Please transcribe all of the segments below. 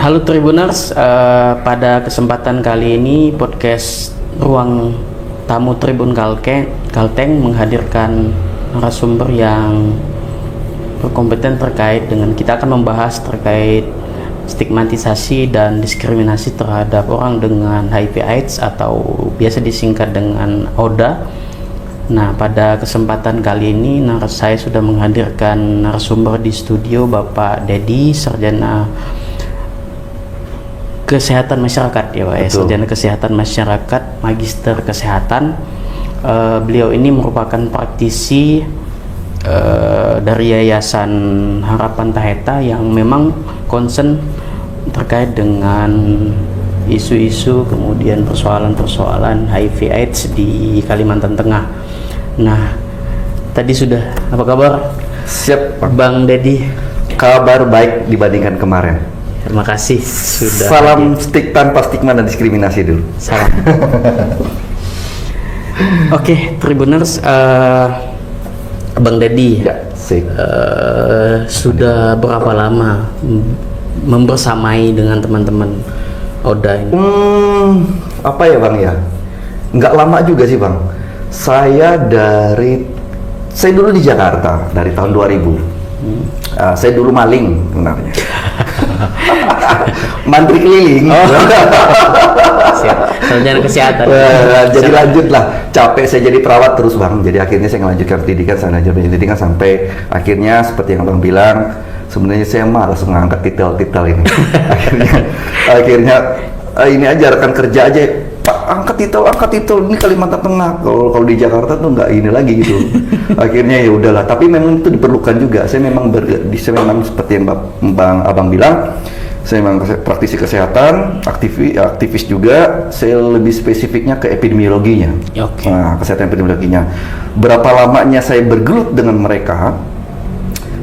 Halo Tribuners, pada kesempatan kali ini podcast Ruang Tamu Tribun Kalteng menghadirkan narasumber yang berkompeten terkait dengan, kita akan membahas terkait stigmatisasi dan diskriminasi terhadap orang dengan HIV/AIDS atau biasa disingkat dengan ODA. Nah, pada kesempatan kali ini saya sudah menghadirkan narasumber di studio, Bapak Dedi, Sarjana Kesehatan Masyarakat ya Pak ya, Sarjana Kesehatan Masyarakat, Magister Kesehatan. Beliau ini merupakan praktisi dari Yayasan Harapan Taheta yang memang concern terkait dengan isu-isu kemudian persoalan-persoalan HIV/AIDS di Kalimantan Tengah. Nah, tadi sudah, apa kabar? Siap, Bang Dedi. kabar baik dibandingkan kemarin. Terima kasih sudah Salam tanpa stigma dan diskriminasi dulu. Salam. Oke, Tribuners, Bang Dedi, Ya, sip. sudah berapa lama membersamai dengan teman-teman ODA ini? Apa ya Bang ya? Nggak lama juga sih Bang. Saya dulu di Jakarta dari tahun 2000. Saya dulu maling sebenarnya. Mantri keliling. Siap. Sarjana Kesehatan. Jadi lanjut lah, capek saya jadi perawat terus Bang. Jadi akhirnya saya melanjutkan pendidikan, sampai akhirnya seperti yang Bang bilang, sebenarnya saya malas mengangkat titel-titel ini. akhirnya ini aja rekan kerja aja, Pak, angkat titel ini Kalimantan Tengah. Kalau di Jakarta tuh nggak ini lagi gitu. Akhirnya ya udahlah, tapi memang itu diperlukan juga. Saya memang seperti yang Abang bilang, saya memang praktisi kesehatan, aktivis juga. Saya lebih spesifiknya ke epidemiologinya. Oke. Nah, kesehatan epidemiologinya. Berapa lamanya saya bergelut dengan mereka?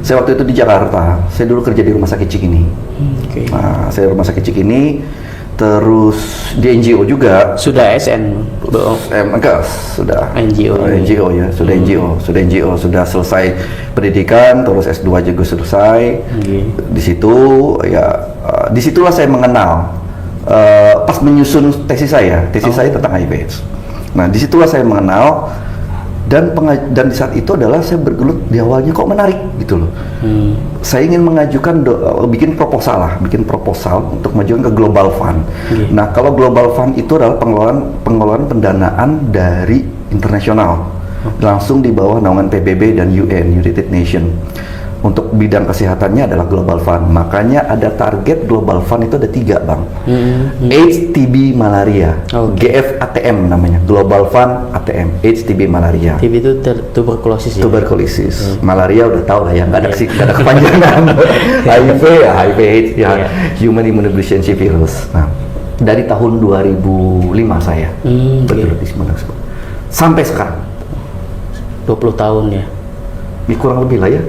Saya waktu itu di Jakarta. Saya dulu kerja di Rumah Sakit Cikini. Oke. Nah, saya Rumah Sakit Cikini, terus di NGO juga. Sudah SN? Enggak, sudah NGO. NGO ya, sudah NGO, sudah selesai pendidikan, terus S2 juga selesai. Di situ ya, disitulah saya mengenal, pas menyusun tesis saya tentang HIV/AIDS. Nah, disitulah saya mengenal, dan di saat itu adalah saya bergelut di awalnya kok menarik gitu loh. Saya ingin mengajukan bikin proposal untuk mengajukan ke Global Fund. Nah, kalau Global Fund itu adalah pengelolaan pendanaan dari internasional, langsung di bawah naungan PBB dan UN, United Nations. Untuk bidang kesehatannya adalah Global Fund. Makanya ada target Global Fund itu ada 3 Bang. AIDS, TB, malaria. GFATM namanya, Global Fund ATM, AIDS, TB, malaria. TB itu tuberkulosis ya? Tuberkulosis. Malaria udah tahu lah ya, nggak ada kepanjangan. HIV ya, HIV/AIDS ya, Human Immunodeficiency Virus. Nah, dari tahun 2005 saya bergelut di Sumatera sampai sekarang. 20 tahun ya? Kurang lebih lah ya.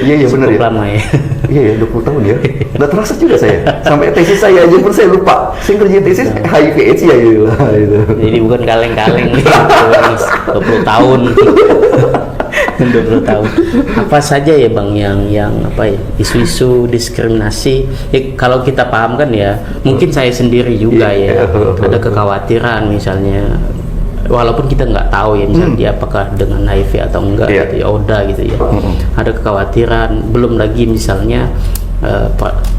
Iya benar ya. Lama ya. Iya 20 tahun ya. Nggak terasa juga saya. Sampai tesis saya aja pun saya lupa. Saya kerja tesis HIV/AIDS ya gitu. Jadi bukan kaleng-kaleng gitu. 20 tahun. 20 tahun. Apa saja ya Bang yang apa ya, isu-isu diskriminasi ya, kalau kita paham kan ya, mungkin saya sendiri juga ya ada kekhawatiran misalnya, walaupun kita nggak tahu ya misalnya dia apakah dengan HIV atau enggak gitu ya, ODA gitu ya. Ada kekhawatiran, belum lagi misalnya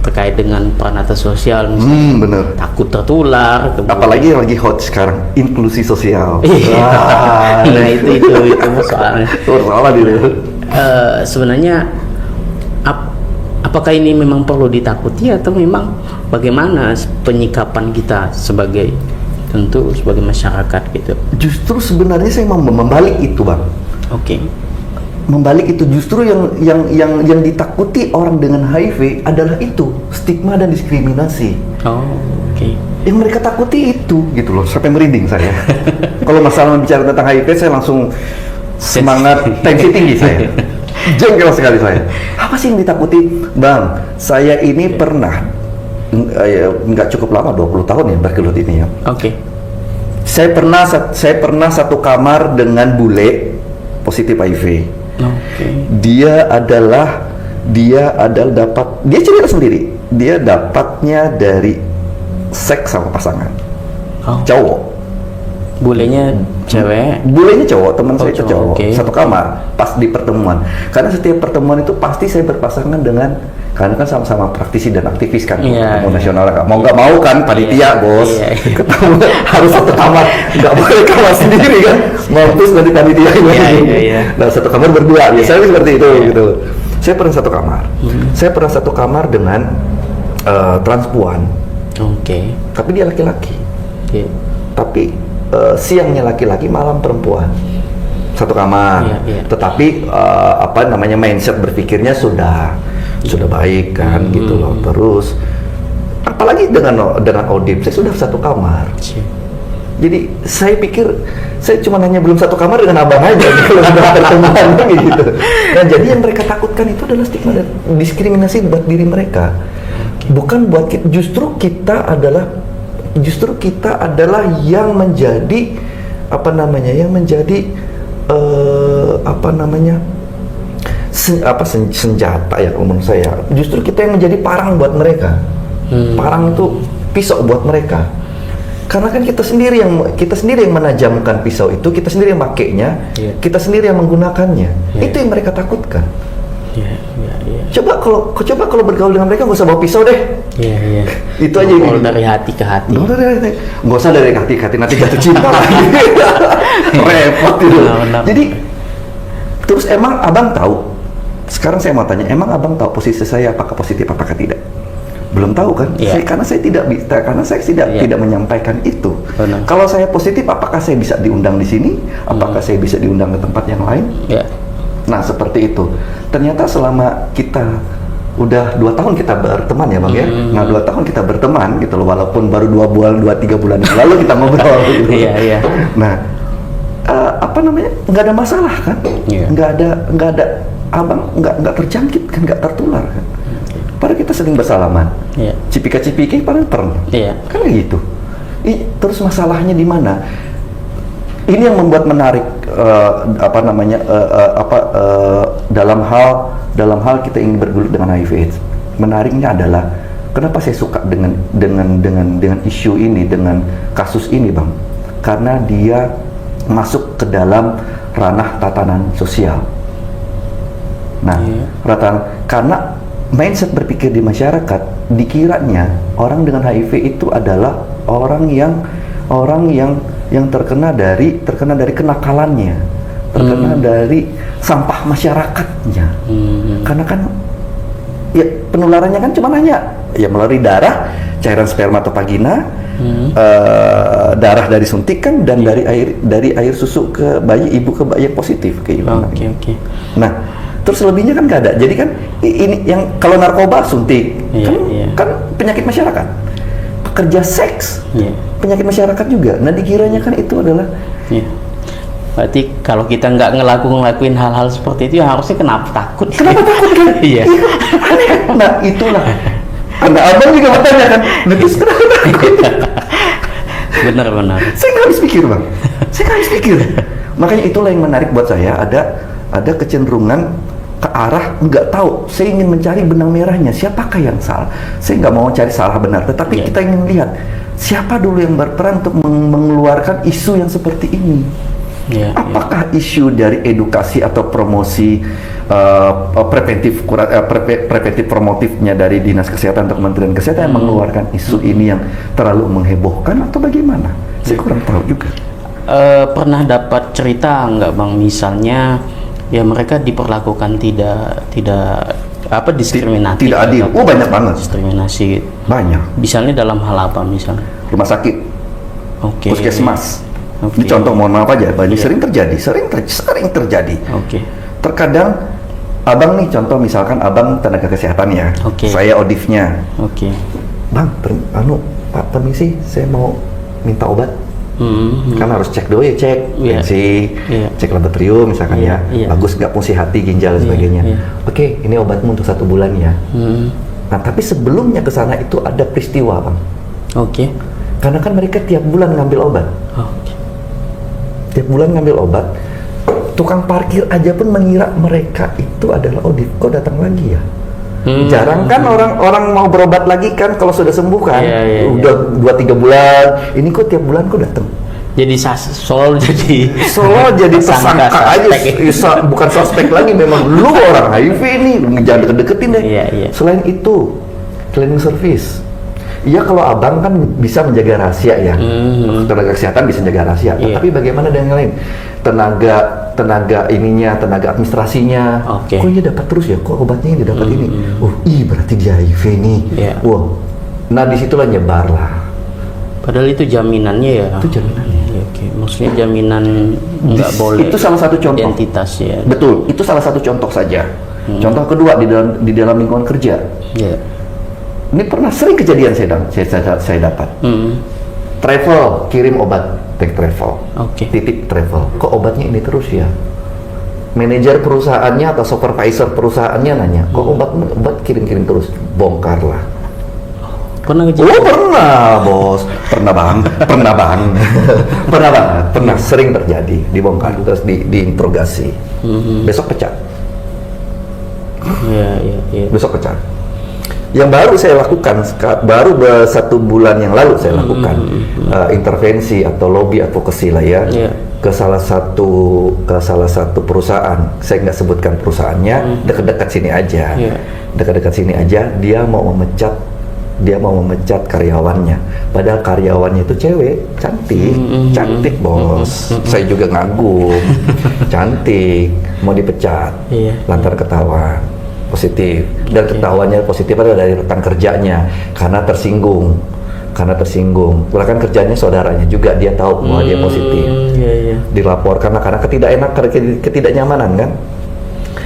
terkait dengan peran atas sosial misalnya, bener. takut tertular, Apalagi yang lagi hot sekarang, inklusi sosial. Nah itu soalnya. Sebenarnya apakah ini memang perlu ditakuti atau memang bagaimana penyikapan kita sebagai masyarakat gitu? Justru sebenarnya saya mau membalik itu Bang. Oke. Membalik itu, justru yang ditakuti orang dengan HIV adalah itu, stigma dan diskriminasi. Oke. Yang mereka takuti itu gitu loh, sampai merinding saya. Kalau masalah bicara tentang HIV saya langsung semangat, tensi tinggi saya. Jengkel sekali saya. Apa sih yang ditakuti? Bang, saya ini pernah nggak cukup lama, 20 tahun ya bergelut ini ya. Oke. Saya pernah satu kamar dengan bule positif HIV. Oke. Dia cerita sendiri. dia dapatnya dari seks sama pasangan. Cowok. Bulenya cewek. Bulenya cowok, teman saya itu cowok. Okay. Satu kamar, pas di pertemuan. Karena setiap pertemuan itu pasti saya berpasangan dengan, karena kan sama-sama praktisi dan aktivis kan, ketemu nasional kan. Mau nggak mau kan, panitia bos. Ketemu harus satu kamar, nggak boleh kamar sendiri kan. Mampus nanti panitia Nah, satu kamar berdua, biasanya seperti itu gitu. Saya pernah satu kamar. Saya pernah satu kamar dengan transpuan. Tapi dia laki-laki. Tapi siangnya laki-laki, malam perempuan. Satu kamar. Tetapi apa namanya, mindset berpikirnya sudah baik kan gitu loh. Terus apalagi dengan Odip, saya sudah satu kamar. Jadi saya pikir saya cuma hanya belum satu kamar dengan abang aja kalau ada pertemuan gitu. Nah, jadi yang mereka takutkan itu adalah stigma dan diskriminasi buat diri mereka. Bukan buat kita, justru kita adalah yang menjadi senjata ya menurut saya. Justru kita yang menjadi parang buat mereka. Parang itu pisau buat mereka. Karena kan kita sendiri yang menajamkan pisau itu, kita sendiri yang makainya, kita sendiri yang menggunakannya. Itu yang mereka takutkan. Coba kalau bergaul dengan mereka, nggak usah bawa pisau deh. Itu aja. Kalau dari hati ke hati. Nggak usah dari hati ke hati, nanti jatuh cinta lagi. Repot itu. Jadi terus emang abang tahu? Sekarang saya mau tanya, emang abang tahu posisi saya apakah positif apakah tidak? Belum tahu kan? Karena saya tidak menyampaikan itu. Kalau saya positif, apakah saya bisa diundang di sini? Apakah saya bisa diundang ke tempat yang lain? Nah, seperti itu. Ternyata selama kita udah 2 tahun kita berteman ya bang ya. Nah, 2 tahun kita berteman gitu loh, walaupun baru 2-3 bulan yang lalu kita ngobrol gitu. Nah, nggak ada masalah kan? Nggak ada abang nggak terjangkit kan, nggak tertular kan? Padahal kita sering bersalaman, cipika-cipiki paling pernah, kan gitu. Terus masalahnya di mana? Ini yang membuat menarik dalam hal kita ingin bergelut dengan HIV/AIDS. Menariknya adalah kenapa saya suka dengan isu ini, dengan kasus ini bang? Karena dia masuk ke dalam ranah tatanan sosial. Nah, karena mindset berpikir di masyarakat, dikiranya orang dengan HIV itu adalah orang yang terkena dari kenakalannya, terkena dari sampah masyarakatnya. Karena kan ya penularannya kan cuma hanya ya melalui darah, cairan sperma atau vagina, darah dari suntikan dan dari air susu ke bayi, ibu ke bayi yang positif kayak gitu. Nah, terus lebihnya kan nggak ada. Jadi kan ini yang kalau narkoba suntik kan penyakit masyarakat. Pekerja seks penyakit masyarakat juga. Nah, dikiranya kan itu adalah. Berarti kalau kita nggak ngelakuin hal-hal seperti itu, ya harusnya kenapa takut? Kenapa takut kan? Aneh kan? Nah, itulah. Abang juga bertanya kan. Terus kenapa takut? Benar. Saya nggak habis pikir bang. Makanya itulah yang menarik buat saya. Ada kecenderungan ke arah nggak tahu. Saya ingin mencari benang merahnya, siapakah yang salah. Saya nggak mau cari salah benar, tetapi kita ingin lihat siapa dulu yang berperan untuk mengeluarkan isu yang seperti ini. Apakah isu dari edukasi atau promosi preventif promotifnya dari Dinas Kesehatan atau Kementerian Kesehatan yang mengeluarkan isu ini yang terlalu menghebohkan atau bagaimana? Saya kurang tahu juga. Pernah dapat cerita nggak bang, misalnya ya mereka diperlakukan tidak diskriminatif, tidak adil? Banyak banget diskriminasi gitu. Banyak. Misalnya dalam hal apa misalnya? Rumah sakit, puskesmas. Ini contoh, mohon maaf aja, banyak sering terjadi. Terkadang abang nih, contoh misalkan abang tenaga kesehatan ya, saya Odifnya. Bang, Pak permisi, saya mau minta obat. Kan harus cek dulu ya, tensi, cek laboratorium misalkan bagus nggak, fungsi hati, ginjal dan sebagainya. Oke, ini obatmu untuk 1 bulan ya. Nah, tapi sebelumnya ke sana itu ada peristiwa bang. Karena kan mereka tiap bulan ngambil obat. Tiap bulan ngambil obat, tukang parkir aja pun mengira mereka itu adalah Odif. Kok datang lagi ya? Jarang kan orang mau berobat lagi kan kalau sudah sembuh kan. Udah 2-3 bulan. Ini kok tiap bulan kok datang. Jadi Solo jadi tersangka aja, bukan suspek lagi, memang lu orang HIV nih, jangan deket-deketin deh. Selain itu, cleaning service. Iya, kalau abang kan bisa menjaga rahasia ya, tenaga kesehatan bisa menjaga rahasia. Tapi bagaimana dengan yang lain? Tenaga administrasinya, kok ini dapat terus ya? Kok obatnya ini dapat ini? Berarti dia HIV nih. Wah, nah disitulah nyebarlah. Padahal itu jaminannya ya. Itu jaminannya. Maksudnya jaminan nggak boleh. Itu salah satu contoh. Identitas ya. Betul. Itu salah satu contoh saja. Contoh kedua di dalam lingkungan kerja. Ini pernah sering kejadian saya dapat. Travel kirim obat tag travel. Titik travel. Kok obatnya ini terus ya? Manajer perusahaannya atau supervisor perusahaannya nanya, kok obat kirim terus? Bongkarlah. Pernah kejadian? Pernah bos, pernah bang, pernah sering terjadi, dibongkar terus diinterogasi, besok pecat. Besok pecat. Yang baru saya lakukan, baru 1 bulan yang lalu saya lakukan intervensi atau lobby advokasi lah ya, ke salah satu perusahaan. Saya nggak sebutkan perusahaannya, dekat-dekat sini aja, dia mau memecat karyawannya, padahal karyawannya itu cewek, cantik bos. Saya juga ngagum, cantik, mau dipecat, lantaran ketahuan positif, dan ketahuannya positif adalah dari rekan kerjanya, karena tersinggung. Bahkan kerjanya saudaranya juga, dia tahu bahwa dia positif, dilaporkan karena ketidaknyamanan kan.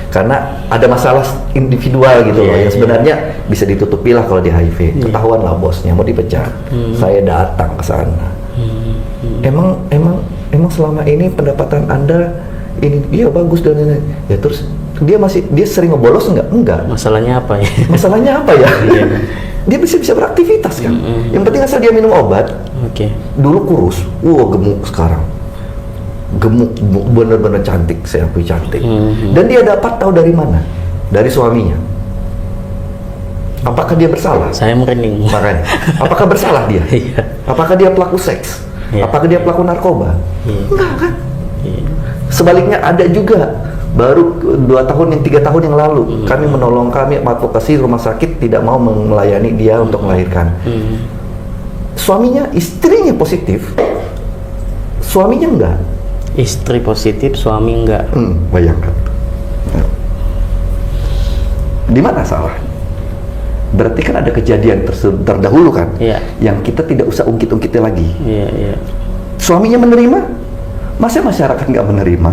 Karena ada masalah individual gitu loh, yang sebenarnya bisa ditutupi lah kalau di HIV. Ketahuan lah bosnya mau dipecat. Saya datang ke sana. Emang selama ini pendapatan Anda ini bagus dan ini. Ya terus dia sering ngebolos enggak? Masalahnya apa ya? Dia bisa beraktivitas kan. Yang penting asal dia minum obat. Dulu kurus, gemuk sekarang. Gemuk, bener-bener cantik, saya akui cantik. Dan dia tahu dari mana? Dari suaminya. Apakah dia bersalah? Saya merinding. Makanya, apakah bersalah dia? Apakah dia pelaku seks? Apakah dia pelaku narkoba? Enggak kan? Sebaliknya ada juga, baru 3 tahun yang lalu, kami advokasi rumah sakit tidak mau melayani dia untuk melahirkan. Istrinya positif, suaminya enggak. Istri positif, suami enggak. Bayangkan. Di mana salah? Berarti kan ada kejadian terdahulu kan, yang kita tidak usah ungkit-ungkitnya lagi. Suaminya menerima, masa masyarakat nggak menerima?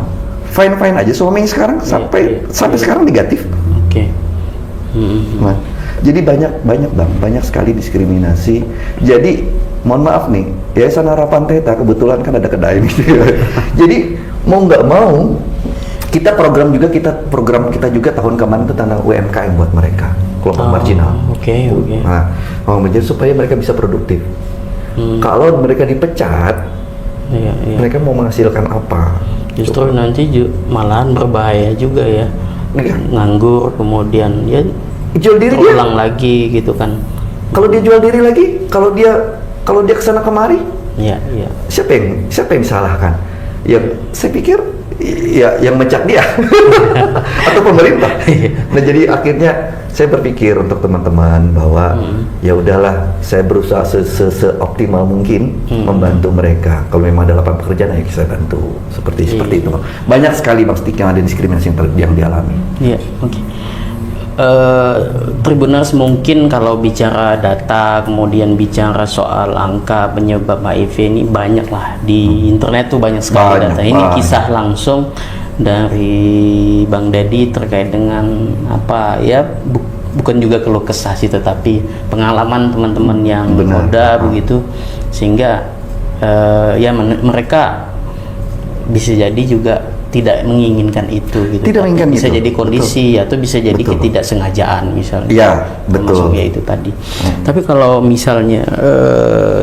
Fine aja suaminya sekarang sampai sekarang negatif. Nah, jadi banyak sekali diskriminasi. Jadi mohon maaf nih, Yayasan Harapan Theta kebetulan kan ada kedai nih. Jadi mau nggak mau, program kita juga tahun kemarin tentang UMKM buat mereka, kelompok marginal. Nah, menjadi supaya mereka bisa produktif. Kalau mereka dipecat, mereka mau menghasilkan apa? Justru nanti malahan berbahaya juga ya. Nganggur, kemudian jual diri ulang lagi gitu kan. Kalau dia jual diri lagi, kalau dia kesana kemari, siapa yang disalahkan? Yang saya pikir yang mecat dia atau pemerintah. Nah, jadi akhirnya saya berpikir untuk teman-teman bahwa ya udahlah, saya berusaha seoptimal mungkin membantu mereka. Kalau memang ada lapangan pekerjaan, ya saya bantu seperti itu. Banyak sekali Bang Stik yang ada diskriminasi yang dialami. Tribuners, mungkin kalau bicara data, kemudian bicara soal angka penyebab HIV ini banyak lah di internet tuh, banyak sekali data. Ini kisah langsung dari Bang Dedi terkait dengan apa ya, bukan juga keluh kesah sih, tetapi pengalaman teman-teman yang muda begitu, sehingga mereka bisa jadi juga tidak menginginkan itu gitu. Bisa jadi kondisi atau bisa jadi ketidaksengajaan misalnya. Iya, betul. Termasuknya itu tadi. Tapi kalau misalnya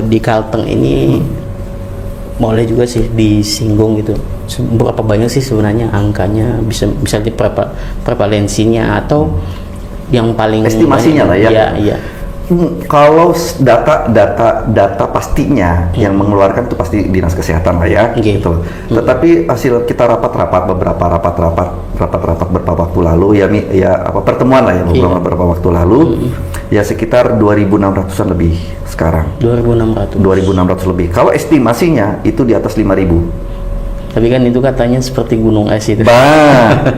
di Kalteng ini boleh juga sih disinggung gitu. Berapa banyak sih sebenarnya angkanya, bisa misalnya prevalensinya, atau yang paling estimasinya lah ya. Iya, iya. Kalau data pastinya yang mengeluarkan itu pasti dinas kesehatan lah ya, gitu. Tetapi hasil kita rapat-rapat beberapa waktu lalu ya apa pertemuan lah ya beberapa waktu lalu ya sekitar 2.600-an lebih sekarang. 2.600 lebih. Kalau estimasinya itu di atas 5.000. Tapi kan itu katanya seperti gunung es itu.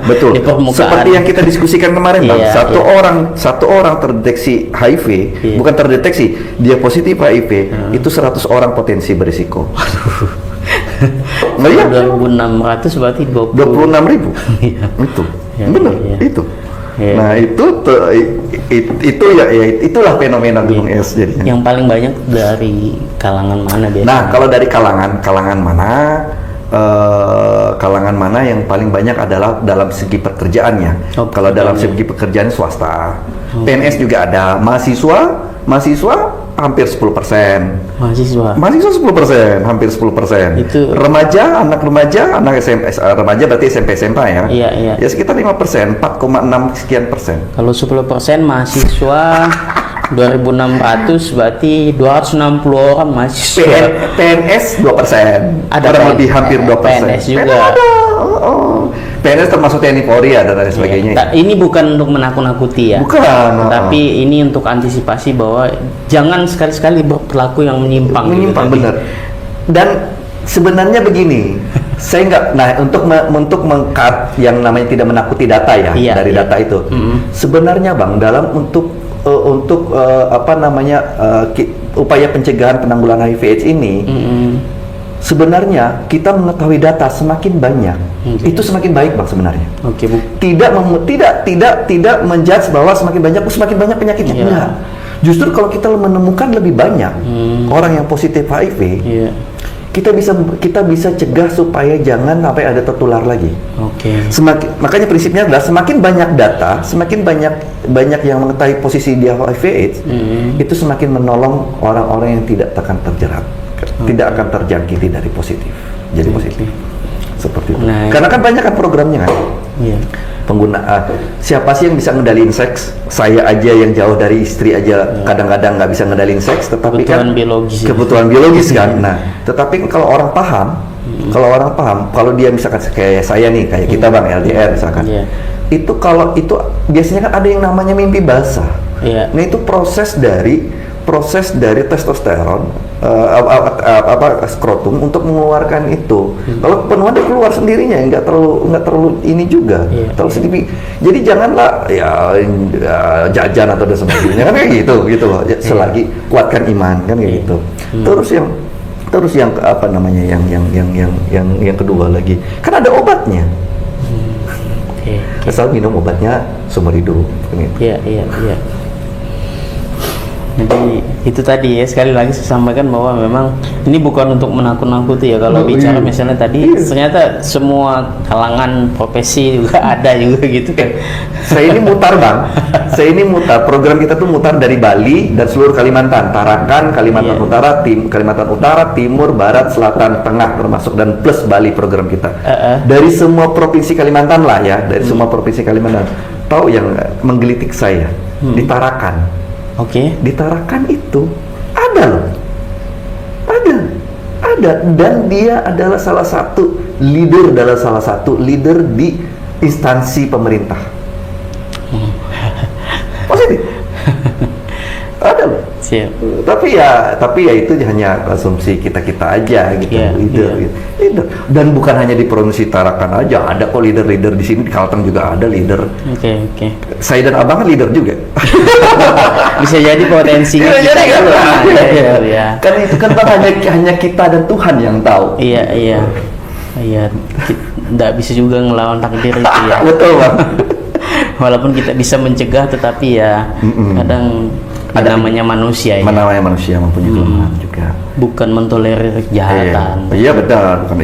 Betul. Di permukaan. Seperti yang kita diskusikan kemarin, Bang. Iya, satu orang terdeteksi HIV, bukan terdeteksi, dia positif HIV, itu 100 orang potensi berisiko. Nah, ya? 2.600 berarti 26.000. Iya. Itu. Ya, Benar, iya. itu. Iya. Nah, itulah fenomena gunung es jadinya. Yang paling banyak dari kalangan mana biasanya? Nah, kalau dari kalangan mana yang paling banyak adalah dalam segi pekerjaannya. Kalau dalam segi pekerjaan swasta, PNS juga ada, mahasiswa hampir 10%. Mahasiswa 10%, hampir 10%. Itu anak remaja berarti SMP SMA ya. Iya, iya. Ya sekitar 5%, 4,6 sekian persen. Kalau 10% mahasiswa 2.600 berarti 260 orang mahasiswa. PNS 2%. Ada kurang lebih hampir 2%. PNS juga. PNS termasuk TNI Polri dan lain sebagainya. Ini bukan untuk menakut-nakuti ya. Bukan. Tapi ini untuk antisipasi bahwa jangan sekali-sekali berperilaku yang menyimpang. Benar. Dan sebenarnya begini, saya nggak. Nah, untuk meng-cut yang namanya tidak menakuti data ya, dari data itu. Sebenarnya Bang, dalam untuk upaya pencegahan penanggulangan HIV/AIDS ini, sebenarnya kita mengetahui data semakin banyak, itu semakin baik Bang sebenarnya. Tidak menjudge bahwa semakin banyak penyakitnya. Enggak. Justru kalau kita menemukan lebih banyak orang yang positif HIV, kita bisa cegah supaya jangan sampai ada tertular lagi. Makanya prinsipnya adalah semakin banyak data, semakin banyak yang mengetahui posisi dia HIV/AIDS, itu semakin menolong orang-orang yang tidak akan terjerat, tidak akan terjangkiti dari positif, jadi positif. Seperti itu. Nah, karena kan banyak kan programnya kan. Penggunaan siapa sih yang bisa ngedalin seks? Saya aja yang jauh dari istri aja kadang-kadang nggak bisa ngedalin seks, tetapi kebutuhan biologis kan. Nah, tetapi kalau orang paham, kalau dia misalkan kayak saya nih, kayak kita Bang LDR misalkan, itu kalau itu biasanya kan ada yang namanya mimpi basah. Nah, itu proses dari testosteron skrotum untuk mengeluarkan itu. Kalau penuhan dia keluar sendirinya, nggak terlalu ini juga, terlalu sedikit. Jadi janganlah jajan atau dan sebagainya kan kayak gitu loh. Selagi kuatkan iman kan kayak gitu. Terus yang apa namanya yang kedua lagi kan ada obatnya. Asal minum obatnya seumur hidup. Iya. Jadi itu tadi ya, sekali lagi saya sampaikan bahwa memang ini bukan untuk menakut-nakuti ya. Kalau bicara misalnya tadi ternyata semua kalangan profesi juga ada juga gitu kan. Saya ini mutar Bang, program kita tuh mutar dari Bali dan seluruh Kalimantan, Tarakan, Kalimantan Utara, Kalimantan Utara, Timur, Barat, Selatan, Tengah termasuk dan plus Bali program kita. Dari semua provinsi Kalimantan lah ya, dari semua provinsi Kalimantan. Tahu yang menggelitik saya di Tarakan. Di Tarakan itu ada loh, ada dan dia adalah salah satu leader di instansi pemerintah. Positif. Ada loh. Tapi ya itu hanya asumsi kita aja gitu. Leader. Dan bukan hanya di provinsi Tarakan aja, ada kok leader di sini, di Kalteng juga ada leader. Saya dan Abang kan leader juga. Bisa jadi potensinya kita kan itu kan Bang, hanya kita dan Tuhan yang tahu. Iya. Nggak bisa juga ngelawan takdir itu ya. Betul Bang. Walaupun kita bisa mencegah, tetapi ya kadang ada namanya manusia ya. Namanya manusia mempunyai kelemahan juga. Bukan mentolerir kejahatan. Iya benar, bukan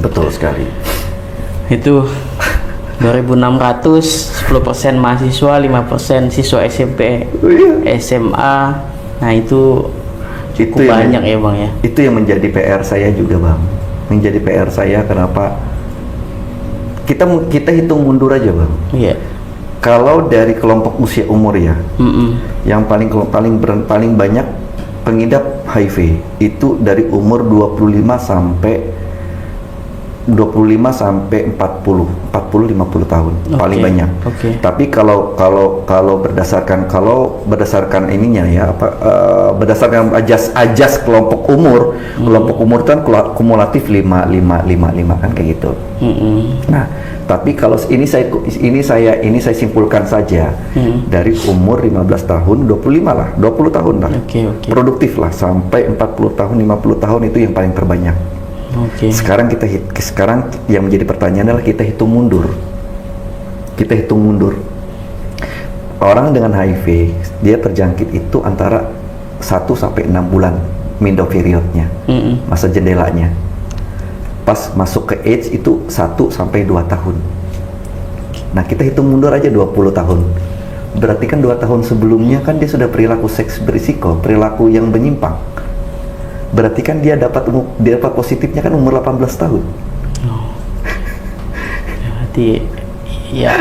betul sekali. Itu 2.600, 10% mahasiswa, 5% siswa SMP, SMA. Nah itu cukup banyak ya Bang ya. Itu yang menjadi PR saya juga Bang. Menjadi PR saya kenapa kita hitung mundur aja Bang. Kalau dari kelompok usia umur ya, yang paling banyak pengidap HIV itu dari umur 25 sampai 40 50 tahun paling banyak. Tapi kalau berdasarkan ininya ya berdasarkan ajas kelompok umur kan kumulatif 5 kan kayak gitu. Nah, tapi kalau ini saya simpulkan saja dari umur 15 tahun 25 lah, 20 tahun lah. Produktif lah sampai 40 tahun 50 tahun itu yang paling terbanyak. Sekarang yang menjadi pertanyaan adalah kita hitung mundur. Orang dengan HIV dia terjangkit itu antara 1 sampai 6 bulan window periodnya, masa jendelanya. Pas masuk ke AIDS itu 1 sampai 2 tahun. Nah, kita hitung mundur aja 20 tahun. Berarti kan 2 tahun sebelumnya kan dia sudah perilaku seks berisiko, perilaku yang menyimpang. Berarti kan dia dapat positifnya kan umur 18 tahun. Berarti ya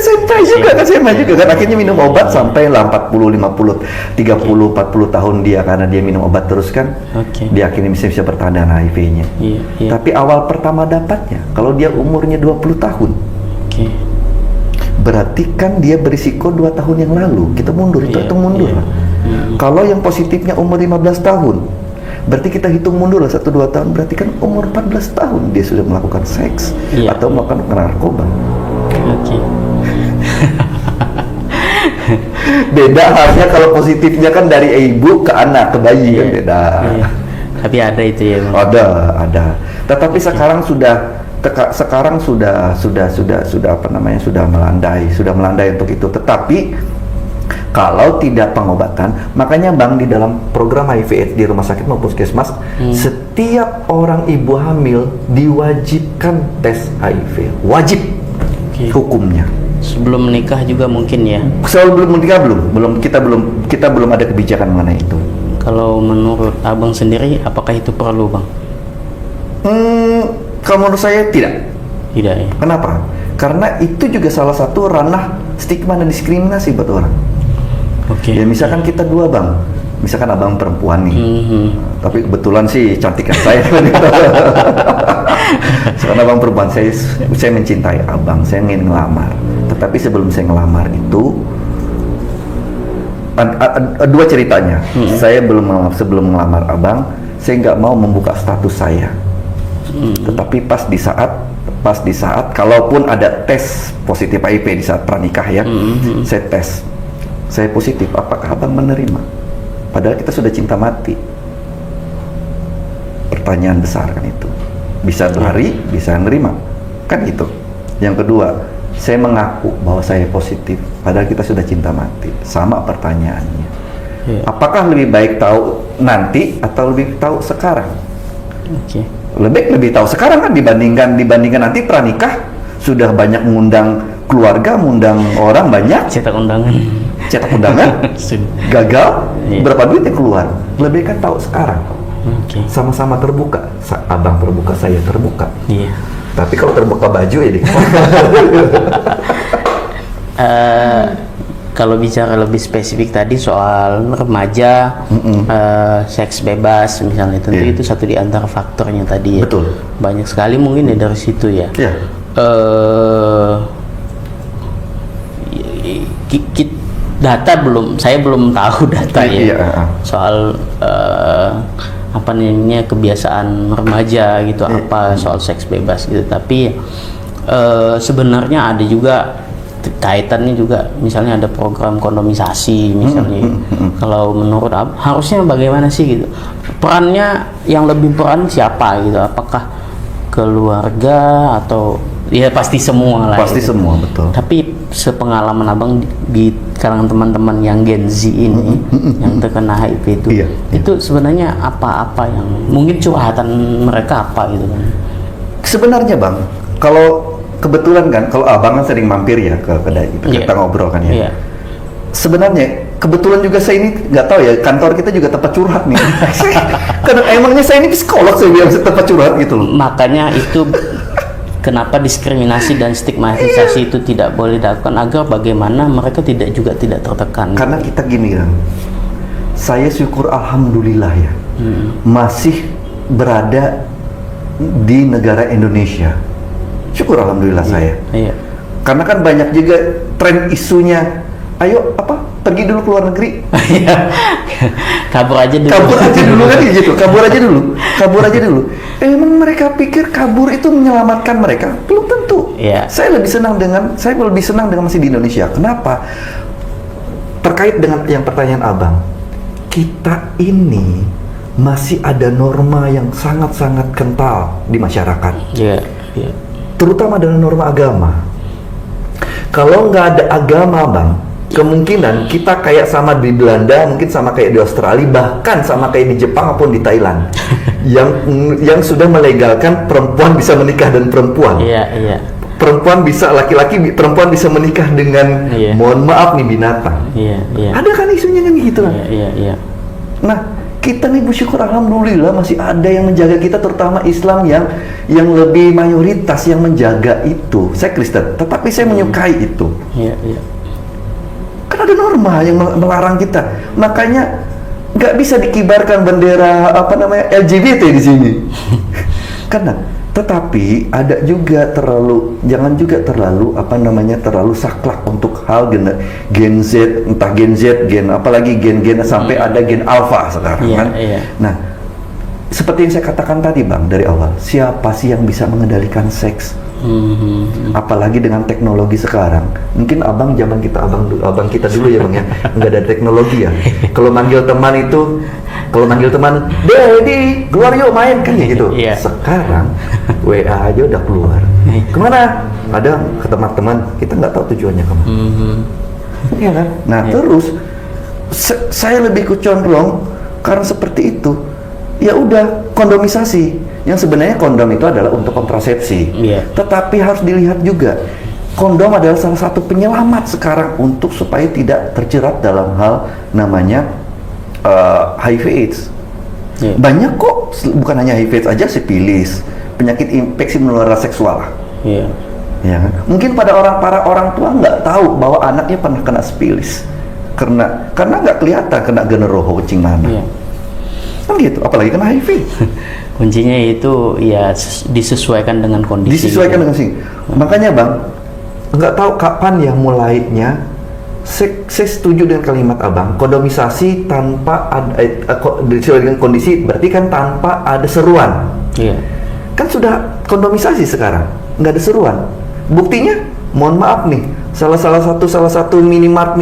SMP juga kan, SMA juga kan akhirnya minum obat sampai 40, 50, 30, 40 tahun dia karena dia minum obat terus kan. Dia akhirnya bisa bertahan dengan HIV-nya. Tapi awal pertama dapatnya kalau dia umurnya 20 tahun. Berarti kan dia berisiko 2 tahun yang lalu. Kita mundur, itu mundur. Kalau yang positifnya umur 15 tahun, berarti kita hitung mundur lah 1-2 tahun, berarti kan umur 14 tahun dia sudah melakukan seks atau melakukan narkoba. Beda halnya kalau positifnya kan dari ibu ke anak, ke bayi kan beda. Tapi ada itu ya, Bang? Ada. Tetapi sekarang sudah melandai untuk itu. Tetapi kalau tidak pengobatan, makanya Bang di dalam program HIV/AIDS di rumah sakit maupun puskesmas, setiap orang ibu hamil diwajibkan tes HIV, wajib hukumnya. Sebelum menikah juga mungkin ya? Sebelum menikah kita belum ada kebijakan mengenai itu. Kalau menurut Abang sendiri, apakah itu perlu, Bang? Kalau menurut saya tidak. Tidak ya? Kenapa? Karena itu juga salah satu ranah stigma dan diskriminasi buat orang. Ya misalkan kita dua Bang, misalkan Abang perempuan nih, tapi kebetulan sih cantik kan saya. Sekarang Abang perempuan, saya mencintai Abang, saya ingin ngelamar. Tetapi sebelum saya ngelamar itu dua ceritanya. Saya sebelum ngelamar Abang, saya nggak mau membuka status saya. Tetapi pas di saat kalaupun ada tes positif HIV di saat pranikah ya, saya tes, saya positif, apakah Abang menerima? Padahal kita sudah cinta mati. Pertanyaan besar kan itu. Bisa berlari, bisa menerima, kan itu. Yang kedua, saya mengaku bahwa saya positif, padahal kita sudah cinta mati. Sama pertanyaannya. Apakah lebih baik tahu nanti atau lebih tahu sekarang? Lebih tahu sekarang kan dibandingkan nanti pranikah sudah banyak mengundang keluarga, mengundang orang banyak, cetak undangan gagal, berapa duit yang keluar. Lebih kan tahu sekarang. Sama-sama terbuka, Abang terbuka, saya terbuka. Tapi kalau terbuka baju ya deh. Kalau bicara lebih spesifik tadi soal remaja, seks bebas misalnya, tentu itu satu di antara faktornya tadi ya. Betul. Banyak sekali mungkin ya dari situ ya. Saya belum tahu data ya soal apa namanya kebiasaan remaja gitu, apa soal seks bebas gitu. Tapi sebenarnya ada juga kaitannya juga, misalnya ada program kondomisasi misalnya. Kalau menurut harusnya bagaimana sih gitu? Perannya yang lebih peran siapa gitu? Apakah keluarga atau ya pasti semua lah. Pasti gitu. Semua, betul. Tapi sepengalaman Abang di kalangan teman-teman yang Gen Z ini yang terkena HIV itu sebenarnya apa yang mungkin curhatan mereka apa gitu kan? Sebenarnya Bang, kalau kebetulan kan, kalau Abang kan sering mampir ya ke kedai, kita ngobrol kan ya. Sebenarnya kebetulan juga saya ini nggak tahu ya, kantor kita juga tempat curhat nih. Karena emangnya saya ini psikolog, saya bilang tempat curhat gitu loh. Makanya itu kenapa diskriminasi dan stigmatisasi itu tidak boleh dilakukan agar bagaimana mereka tidak tertekan. Karena kita gini kan, saya syukur alhamdulillah ya, masih berada di negara Indonesia. Syukur alhamdulillah saya. Iya. Karena kan banyak juga tren isunya, ayo pergi dulu ke luar negeri. Kabur aja dulu. Kabur aja dulu kan gitu. Kabur aja dulu. Emang mereka pikir kabur itu menyelamatkan mereka? Belum tentu. Iya. Saya lebih senang dengan masih di Indonesia. Kenapa? Terkait dengan yang pertanyaan Abang, kita ini masih ada norma yang sangat-sangat kental di masyarakat. Iya. Terutama dalam norma agama. Kalau nggak ada agama, Bang, kemungkinan kita kayak sama di Belanda, mungkin sama kayak di Australia, bahkan sama kayak di Jepang maupun di Thailand, yang sudah melegalkan perempuan bisa menikah dan perempuan. Iya. Perempuan bisa, perempuan bisa menikah dengan, mohon maaf nih, binatang. Iya. Ada kan isunya kan gitu? Iya. Nah, kita nih bersyukur alhamdulillah masih ada yang menjaga kita, terutama Islam yang lebih mayoritas yang menjaga itu. Saya Kristen, tetapi saya menyukai itu. Iya. Kan ada norma yang melarang kita. Makanya nggak bisa dikibarkan bendera LGBT di sini. Karena tetapi ada juga jangan juga terlalu terlalu saklek untuk hal gen Z, entah gen Z, apalagi gen sampai ada gen alpha sekarang kan. Nah, seperti yang saya katakan tadi Bang dari awal, siapa sih yang bisa mengendalikan seks? Apalagi dengan teknologi sekarang. Mungkin abang kita dulu ya Bang ya, nggak ada teknologi ya. Kalau manggil teman, Dedi, keluar yuk main kan ya gitu. Sekarang WA aja udah keluar. Kemana? Ada ke teman-teman, kita nggak tahu tujuannya kemana. Iya kan? Nah terus saya lebih condong karena seperti itu. Ya udah, kondomisasi. Yang sebenarnya kondom itu adalah untuk kontrasepsi. Tetapi harus dilihat juga, kondom adalah salah satu penyelamat sekarang untuk supaya tidak terjerat dalam hal namanya HIV/AIDS. Banyak kok, bukan hanya HIV/AIDS aja, sifilis, penyakit infeksi menular seksual. Ya kan? Mungkin para orang tua nggak tahu bahwa anaknya pernah kena sifilis karena nggak kelihatan kena genderuwo kucing mana. Kan gitu, apalagi kena HIV. Kuncinya itu ya disesuaikan dengan kondisi. Makanya Bang, nggak tahu kapan ya mulainya. Saya setuju dengan kalimat Abang, kondomisasi tanpa ada sesuai dengan kondisi, berarti kan tanpa ada seruan. Kan sudah kondomisasi sekarang, nggak ada seruan. Buktinya, mohon maaf nih, salah satu minimart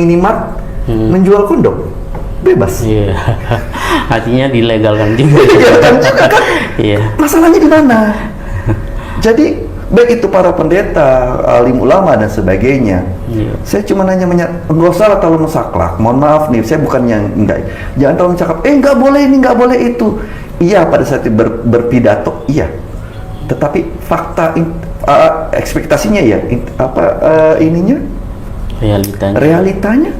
menjual kondom bebas. Artinya dilegalkan juga. Kan? Masalahnya di mana? Jadi baik itu para pendeta, alim ulama dan sebagainya. Saya cuma nggak usah terlalu mensaklak. Mohon maaf nih, saya bukan yang enggak. Jangan terlalu mencakap, nggak boleh ini, nggak boleh itu. Iya, pada saat berpidato, iya. Tetapi fakta, ekspektasinya ya, realitanya.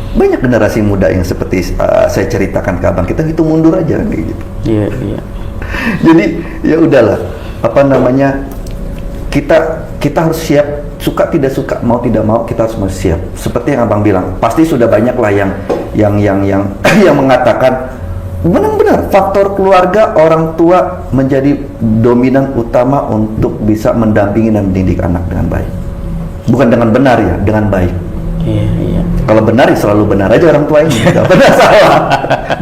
Banyak generasi muda yang seperti saya ceritakan ke Abang, kita hitung mundur aja kayak gitu. Jadi ya udahlah, kita harus siap, suka tidak suka, mau tidak mau kita harus siap. Seperti yang Abang bilang, pasti sudah banyak lah yang mengatakan benar-benar faktor keluarga, orang tua menjadi dominan utama untuk bisa mendampingi dan mendidik anak dengan baik. Bukan dengan benar ya, dengan baik. Kalau benar ya selalu benar aja orang tua ini, nggak pernah salah.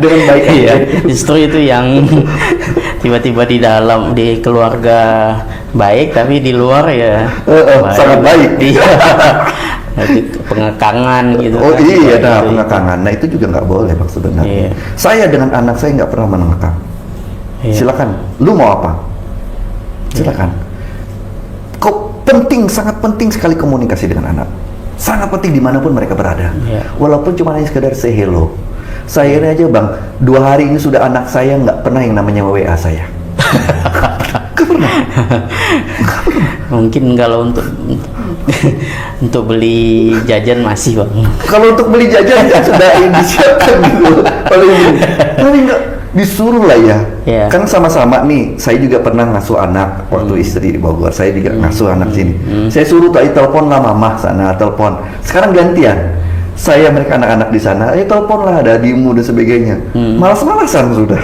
Dengan baik aja. Justru itu yang tiba-tiba di keluarga baik, tapi di luar ya sangat baik. Pengekangan gitu. Pengekangan. Nah itu juga nggak boleh Bang sebenarnya. Saya dengan anak saya nggak pernah mengekang. Silakan, lu mau apa? Silakan. Sangat penting sekali komunikasi dengan anak. Sangat penting dimanapun mereka berada. Walaupun cuma hanya sekedar say hello. Saya ini aja Bang, 2 hari ini sudah anak saya nggak pernah yang namanya WA saya. Nggak pernah. Mungkin kalau untuk beli jajan masih Bang. Kalau untuk beli jajan sudah disiapkan gitu. Paling nggak disuruh lah ya. Iya. Kan sama-sama nih, saya juga pernah ngasuh anak waktu istri di Bogor, saya juga ngasuh anak sini. Saya suruh telepon lah mamah sana, telepon. Sekarang gantian, saya mereka anak-anak di sana, telepon lah, ada dimu dan sebagainya. Malas-malasan sudah.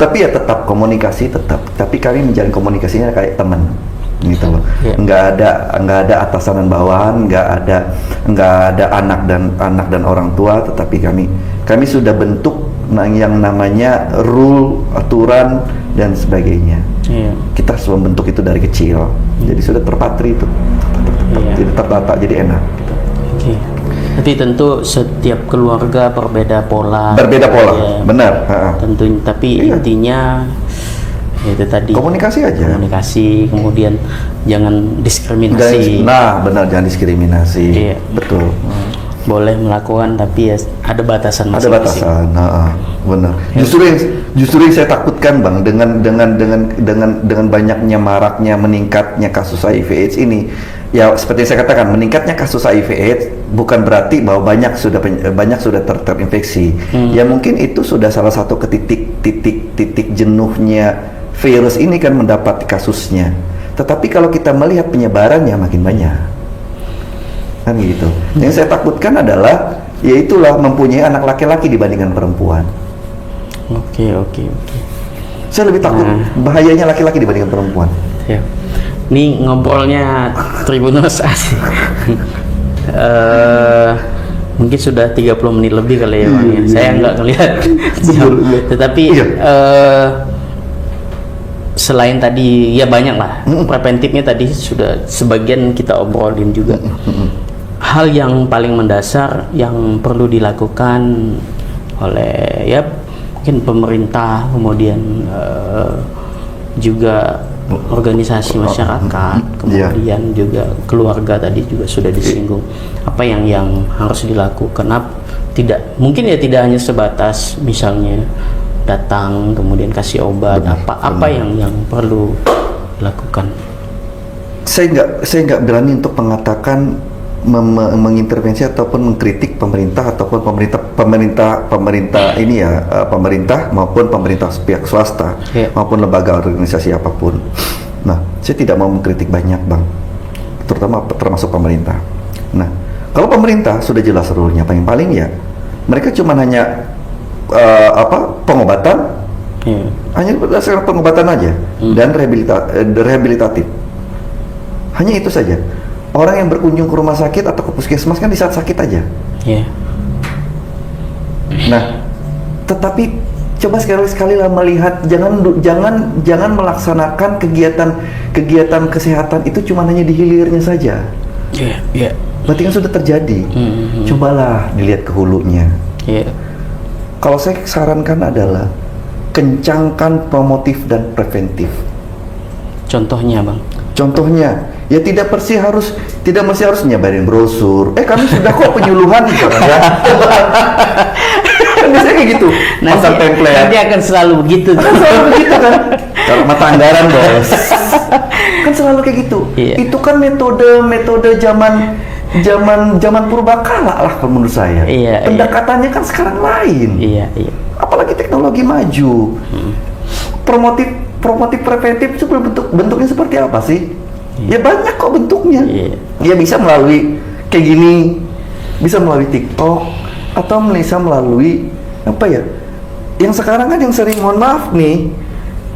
Tapi ya tetap komunikasi tetap, tapi kami menjalin komunikasinya kayak teman gitu loh. Nggak ada atasan dan bawahan, nggak ada anak dan orang tua, tetapi kami sudah bentuk yang namanya rule, aturan dan sebagainya. Kita harus membentuk itu dari kecil, jadi sudah terpatri itu, jadi tertata, jadi enak gitu. Tapi tentu setiap keluarga berbeda pola. Ya, benar. Tentu, tapi intinya itu tadi komunikasi aja. Komunikasi, kemudian jangan diskriminasi. Benar, jangan diskriminasi. Betul. Boleh melakukan, tapi ya ada batasan masing-masing. Ada batasan, benar. Justru yang saya takutkan, Bang, dengan banyaknya maraknya meningkatnya kasus HIV/AIDS ini, ya seperti saya katakan, meningkatnya kasus HIV/AIDS bukan berarti bahwa banyak sudah terinfeksi. Ya mungkin itu sudah salah satu titik jenuhnya virus ini kan mendapat kasusnya. Tetapi kalau kita melihat penyebarannya makin banyak, kan gitu. Yang saya takutkan adalah yaitulah mempunyai anak laki-laki dibandingkan perempuan. Oke. Saya lebih takut bahayanya laki-laki dibandingkan perempuan. Ya. Ini ngobrolnya Tribuners asik. Mungkin sudah 30 menit lebih kali ya, Bang. Saya nggak ngelihat jam. Tetapi selain tadi ya banyak lah preventifnya, tadi sudah sebagian kita obrolin juga. Hal yang paling mendasar yang perlu dilakukan oleh ya mungkin pemerintah, kemudian juga organisasi masyarakat, kemudian juga keluarga tadi juga sudah disinggung. Apa yang harus dilakukan? Tidak hanya sebatas misalnya datang kemudian kasih obat, apa yang perlu dilakukan? Saya nggak berani untuk mengatakan mengintervensi ataupun mengkritik pemerintah ataupun pemerintah ini ya, pemerintah maupun pemerintah pihak swasta maupun lembaga organisasi apapun. Nah, saya tidak mau mengkritik banyak, Bang, termasuk pemerintah. Nah, kalau pemerintah sudah jelas rule-nya, paling ya mereka cuma hanya pengobatan, hanya berdasarkan pengobatan aja dan rehabilitatif. Hanya itu saja. Orang yang berkunjung ke rumah sakit atau ke puskesmas kan di saat sakit aja. Nah, tetapi coba sekali lah melihat, jangan melaksanakan kegiatan kesehatan itu cuma hanya di hilirnya saja. Berarti kan sudah terjadi. Cobalah dilihat ke hulunya. Kalau saya sarankan adalah kencangkan promotif dan preventif. Contohnya, Bang? Contohnya, ya tidak mesti harus nyebarin brosur. Kami sudah kok penyuluhan gitu kan ya. Kan biasanya kayak gitu. Pasang template. Nanti akan selalu begitu. Kan selalu begitu kan. Kalau mata anggaran, Bos. Kan selalu kayak gitu. Itu kan metode zaman purbakala lah kalau menurut saya. Pendekatannya kan sekarang lain. Apalagi teknologi maju. Promotif preventif itu bentuknya seperti apa sih? Ya banyak kok bentuknya. Ya bisa melalui kayak gini, bisa melalui TikTok, atau bisa melalui apa ya? Yang sekarang kan yang sering, mohon maaf nih,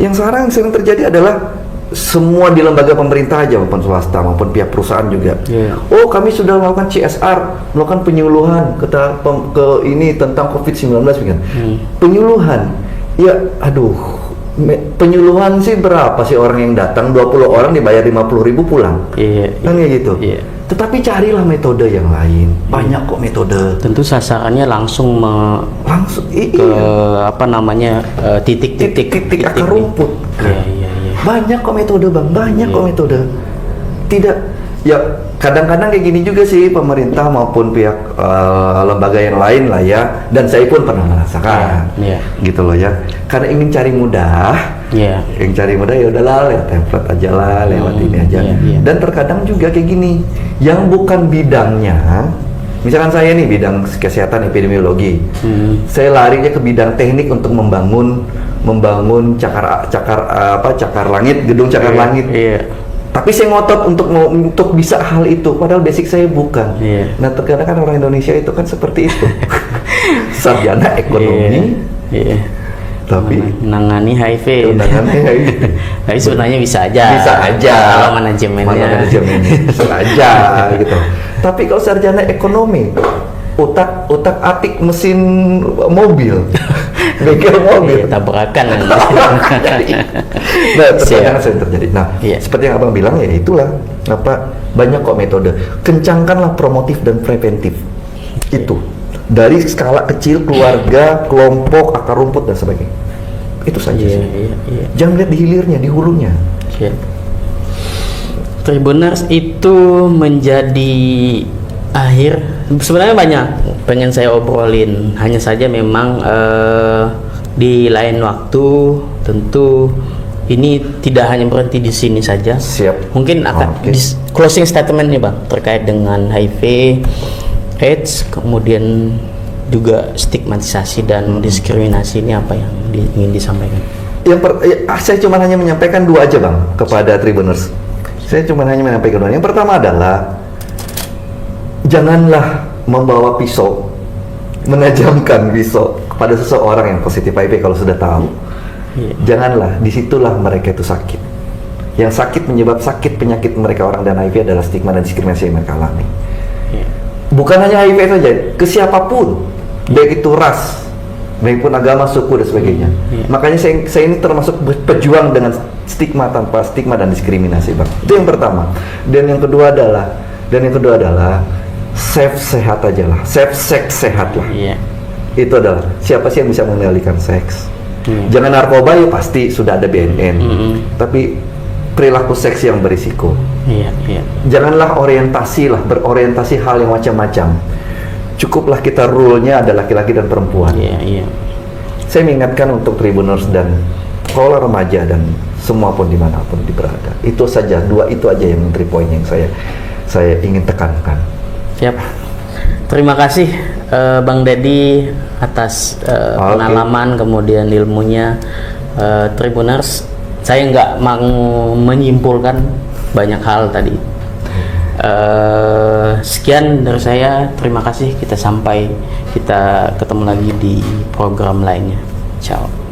yang sekarang yang sering terjadi adalah semua di lembaga pemerintah aja maupun swasta maupun pihak perusahaan juga. Oh, kami sudah melakukan CSR, melakukan penyuluhan ke ini tentang COVID-19 kan. Penyuluhan. Ya, aduh. Penyuluhan sih berapa sih orang yang datang? 20 orang dibayar 50.000 pulang. Kan kayak gitu. Tetapi carilah metode yang lain. Banyak kok metode. Tentu sasarannya langsung ke titik akar rumput. Banyak kok metode, Bang. Banyak kok metode. Tidak, ya kadang-kadang kayak gini juga sih pemerintah maupun pihak lembaga yang lain lah ya, dan saya pun pernah merasakan gitu loh ya, karena ingin cari mudah, ya udahlah lewat template aja lewat ini aja. Dan terkadang juga kayak gini, yang bukan bidangnya Misalkan saya nih bidang kesehatan epidemiologi, saya larinya ke bidang teknik untuk membangun cakar langit, gedung cakar langit. Tapi saya ngotot untuk bisa hal itu, padahal basic saya bukan. Nah terkadang kan orang Indonesia itu kan seperti itu, sarjana ekonomi, tapi menangani HIV. Tapi sebenarnya bisa aja. Kalau manajemennya bisa aja gitu. Tapi kalau sarjana ekonomi, otak atik mesin mobil, bengkel mobil, tabrakan. Nah, terkadang sering terjadi. Nah, seperti yang abang bilang ya itulah banyak kok metode. Kencangkanlah promotif dan preventif. Itu dari skala kecil, keluarga, kelompok, akar rumput dan sebagainya. Itu saja sih. Jangan lihat di hilirnya, di hulunya. Tribuners itu menjadi akhir. Sebenarnya banyak pengen saya obrolin, hanya saja memang di lain waktu tentu ini tidak hanya berhenti di sini saja. Mungkin akan closing statement nih Bang terkait dengan HIV, AIDS, kemudian juga stigmatisasi dan diskriminasi ini apa yang ingin disampaikan? Saya cuma hanya menyampaikan dua aja Bang kepada Tribuners. Saya cuma hanya menyampaikan dua. Yang pertama adalah janganlah membawa pisau, menajamkan pisau kepada seseorang yang positif HIV kalau sudah tahu. Janganlah, disitulah mereka itu sakit. Yang sakit menyebab sakit penyakit mereka orang dan HIV adalah stigma dan diskriminasi yang mereka alami. Bukan hanya HIV saja, ke siapapun, baik itu ras, baik pun agama, suku dan sebagainya. Makanya saya ini termasuk pejuang dengan stigma tanpa stigma dan diskriminasi Bang. Itu yang pertama. Dan yang kedua adalah safe sehat aja lah, safe seks sehat lah. Itu adalah siapa sih yang bisa mengendalikan seks? Jangan narkoba ya pasti sudah ada BNN. Tapi perilaku seks yang berisiko. Janganlah berorientasi hal yang macam-macam. Cukuplah kita rule-nya ada laki-laki dan perempuan. Saya mengingatkan untuk Tribuners dan sekolah remaja dan semua pun dimanapun berada. Itu saja, dua itu aja yang menteri poin yang saya ingin tekankan. Siap. Terima kasih Bang Dedi atas pengalaman kemudian ilmunya. Tribuners, saya nggak mau menyimpulkan banyak hal tadi. Sekian dari saya. Terima kasih. Kita ketemu lagi di program lainnya. Ciao.